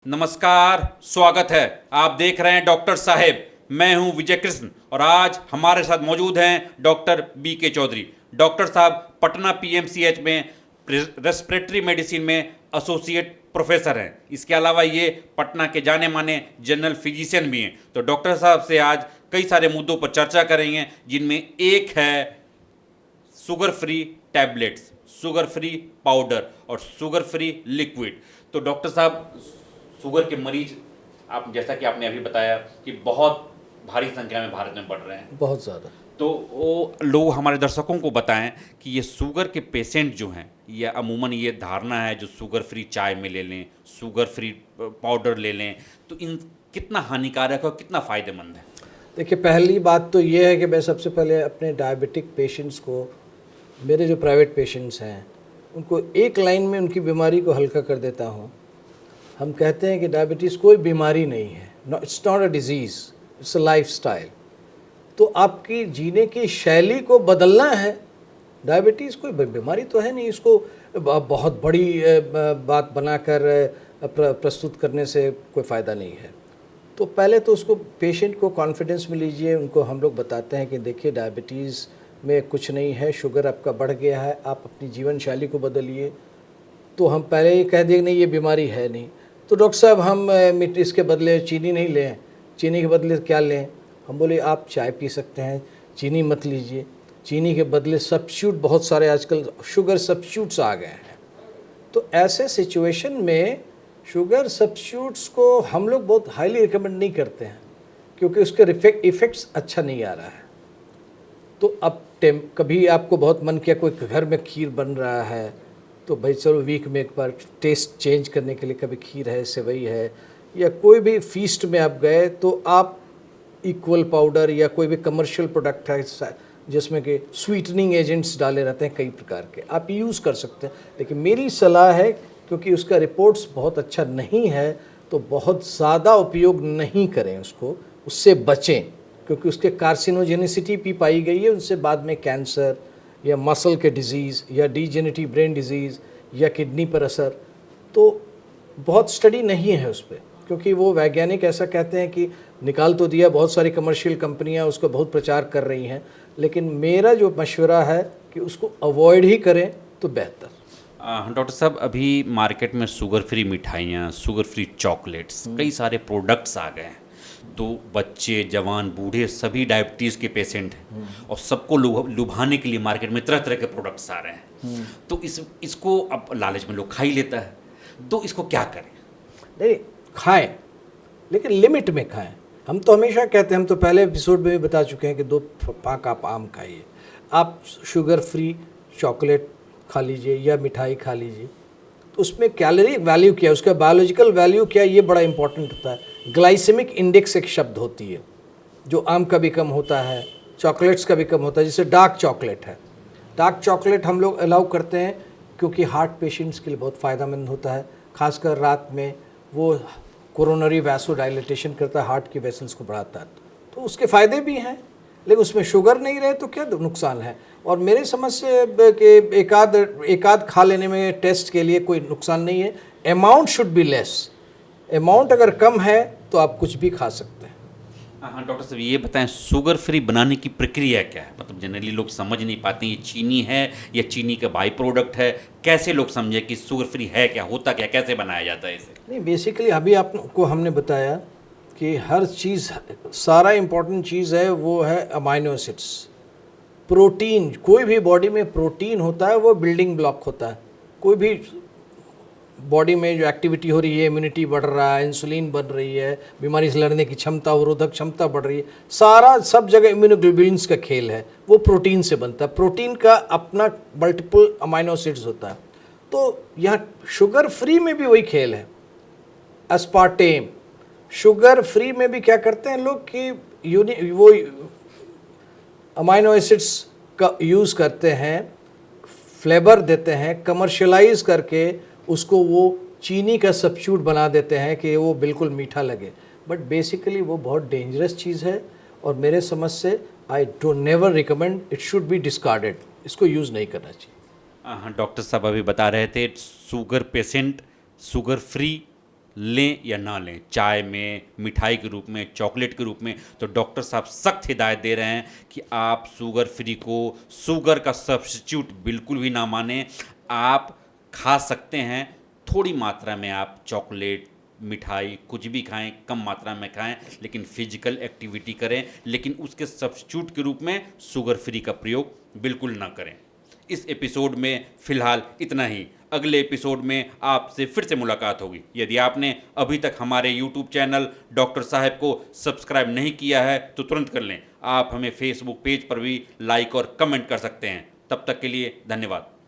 नमस्कार, स्वागत है। आप देख रहे हैं डॉक्टर साहेब। मैं हूं विजय कृष्ण और आज हमारे साथ मौजूद हैं डॉक्टर BK चौधरी। डॉक्टर साहब पटना PMCH में रेस्पिरेटरी मेडिसिन में एसोसिएट प्रोफेसर हैं। इसके अलावा ये पटना के जाने माने जनरल फिजिशियन भी हैं। तो डॉक्टर साहब से आज कई सारे मुद्दों पर चर्चा करेंगे, जिनमें एक है sugar free tablets, sugar free powder और शुगर फ्री लिक्विड। तो डॉक्टर साहब, शुगर के मरीज आप जैसा कि आपने अभी बताया कि बहुत भारी संख्या में भारत में बढ़ रहे हैं, बहुत ज़्यादा। तो वो लोग हमारे दर्शकों को बताएं कि ये शुगर के पेशेंट जो हैं, ये अमूमन ये धारणा है जो शुगर फ्री चाय में ले लें, शुगर फ्री पाउडर ले लें, तो इन कितना हानिकारक है और कितना फ़ायदेमंद है? देखिए, पहली बात तो ये है कि मैं सबसे पहले अपने डायबिटिक पेशेंट्स को, मेरे जो प्राइवेट पेशेंट्स हैं, उनको एक लाइन में उनकी बीमारी को हल्का कर देता हूँ। हम कहते हैं कि डायबिटीज़ कोई बीमारी नहीं है, it's not a disease, it's a lifestyle. तो आपकी जीने की शैली को बदलना है। डायबिटीज़ कोई बीमारी तो है नहीं, इसको बहुत बड़ी बात बनाकर प्रस्तुत करने से कोई फ़ायदा नहीं है। तो पहले तो उसको, पेशेंट को कॉन्फिडेंस में लीजिए। उनको हम लोग बताते हैं कि देखिए, डायबिटीज़ में कुछ नहीं है, शुगर आपका बढ़ गया है, आप अपनी जीवन शैली को बदलिए। तो हम पहले ही कह दें नहीं, ये बीमारी है नहीं। तो डॉक्टर साहब, हम इसके बदले चीनी नहीं लें, चीनी के बदले क्या लें? हम बोले आप चाय पी सकते हैं, चीनी मत लीजिए। चीनी के बदले सब्स्टिट्यूट बहुत सारे आजकल शुगर सब्स्टिट्यूट्स आ गए हैं। तो ऐसे सिचुएशन में शुगर सब्स्टिट्यूट्स को हम लोग बहुत हाईली रिकमेंड नहीं करते हैं, क्योंकि उसके इफ़ेक्ट्स अच्छा नहीं आ रहा है। तो अब कभी आपको बहुत मन किया, कोई घर में खीर बन रहा है, तो भाई चलो वीक में एक बार टेस्ट चेंज करने के लिए कभी खीर है, सेवई है, या कोई भी फीस्ट में आप गए तो आप इक्वल पाउडर या कोई भी कमर्शियल प्रोडक्ट है जिसमें कि स्वीटनिंग एजेंट्स डाले रहते हैं कई प्रकार के, आप यूज़ कर सकते हैं। लेकिन मेरी सलाह है, क्योंकि उसका रिपोर्ट्स बहुत अच्छा नहीं है, तो बहुत ज़्यादा उपयोग नहीं करें उसको, उससे बचें, क्योंकि उसके कार्सिनोजेनिसिटी भी पाई गई है। उनसे बाद में कैंसर या मसल के डिजीज़ या डीजेनरेटिव ब्रेन डिजीज़ या किडनी पर असर, तो बहुत स्टडी नहीं है उस पर, क्योंकि वो वैज्ञानिक ऐसा कहते हैं कि निकाल तो दिया, बहुत सारी कमर्शियल कंपनियां उसका बहुत प्रचार कर रही हैं, लेकिन मेरा जो मशवरा है कि उसको अवॉइड ही करें तो बेहतर। डॉक्टर साहब, अभी मार्केट में शुगर फ्री मिठाइयाँ, शुगर फ्री चॉकलेट्स, कई सारे प्रोडक्ट्स आ गए हैं। तो बच्चे, जवान, बूढ़े सभी डायबिटीज़ के पेशेंट हैं और सबको लुभाने के लिए मार्केट में तरह तरह के प्रोडक्ट्स आ रहे हैं। तो इसको अब लालच में लोग खा ही लेता है, तो इसको क्या करें? नहीं, खाएं, लेकिन लिमिट में खाएं। हम तो हमेशा कहते हैं, हम तो पहले एपिसोड में भी बता चुके हैं कि 2 पाक आप आम खाइए, आप शुगर फ्री चॉकलेट खा लीजिए या मिठाई खा लीजिए। तो उसमें कैलोरी वैल्यू क्या है, उसका बायोलॉजिकल वैल्यू क्या है, ये बड़ा इंपॉर्टेंट होता है। ग्लाइसेमिक इंडेक्स एक शब्द होती है, जो आम का भी कम होता है, चॉकलेट्स का भी कम होता है। जैसे डार्क चॉकलेट है, डार्क चॉकलेट हम लोग अलाउ करते हैं क्योंकि हार्ट पेशेंट्स के लिए बहुत फ़ायदेमंद होता है, खासकर रात में। वो कोरोनरी वैसोडाइलेटेशन करता है, हार्ट की वेसल्स को बढ़ाता है, तो उसके फ़ायदे भी हैं। लेकिन उसमें शुगर नहीं रहे तो क्या नुकसान है? और मेरे समझ से कि एकाध खा लेने में टेस्ट के लिए कोई नुकसान नहीं है। Amount should be less. Amount अगर कम है तो आप कुछ भी खा सकते हैं। हाँ डॉक्टर साहब, ये बताएं शुगर फ्री बनाने की प्रक्रिया क्या है? मतलब जनरली लोग समझ नहीं पाते ये चीनी है या चीनी का बाई प्रोडक्ट है। कैसे लोग समझे कि शुगर फ्री है क्या, होता क्या, कैसे बनाया जाता है इसे? नहीं, बेसिकली अभी आपको हमने बताया कि हर चीज़, सारा इम्पोर्टेंट चीज़ है वो है अमाइनो एसिड्स, प्रोटीन। कोई भी बॉडी में प्रोटीन होता है, वो बिल्डिंग ब्लॉक होता है। कोई भी बॉडी में जो एक्टिविटी हो रही है, इम्यूनिटी बढ़ रहा है, इंसुलिन बन रही है, बीमारी से लड़ने की क्षमता, अवरोधक क्षमता बढ़ रही है, सारा सब जगह इम्यूनोग्लोबुलिन्स का खेल है। वो प्रोटीन से बनता है। प्रोटीन का अपना मल्टीपल अमाइनो एसिड्स होता है। तो यहाँ शुगर फ्री में भी वही खेल है। अस्पार्टेम, शुगर फ्री में भी क्या करते हैं लोग कि वो अमाइनो एसिड्स का यूज़ करते हैं, फ्लेवर देते हैं, कमर्शलाइज करके उसको वो चीनी का सब्स्टिट्यूट बना देते हैं कि वो बिल्कुल मीठा लगे। बट बेसिकली वो बहुत डेंजरस चीज़ है और मेरे समझ से I don't never recommend, it should be discarded. इसको यूज़ नहीं करना चाहिए। हाँ, डॉक्टर साहब अभी बता रहे थे शुगर पेशेंट शुगर फ्री लें या ना लें, चाय में, मिठाई के रूप में, चॉकलेट के रूप में, तो डॉक्टर साहब सख्त हिदायत दे रहे हैं कि आप शुगर फ्री को शुगर का सब्स्टिट्यूट बिल्कुल भी ना मानें। आप खा सकते हैं, थोड़ी मात्रा में आप चॉकलेट, मिठाई कुछ भी खाएं, कम मात्रा में खाएं, लेकिन फिजिकल एक्टिविटी करें, लेकिन उसके सब्स्टिट्यूट के रूप में शुगर फ्री का प्रयोग बिल्कुल ना करें। इस एपिसोड में फ़िलहाल इतना ही। अगले एपिसोड में आपसे फिर से मुलाकात होगी। यदि आपने अभी तक हमारे YouTube चैनल डॉक्टर साहब को सब्सक्राइब नहीं किया है तो तुरंत कर लें। आप हमें फेसबुक पेज पर भी लाइक और कमेंट कर सकते हैं। तब तक के लिए धन्यवाद।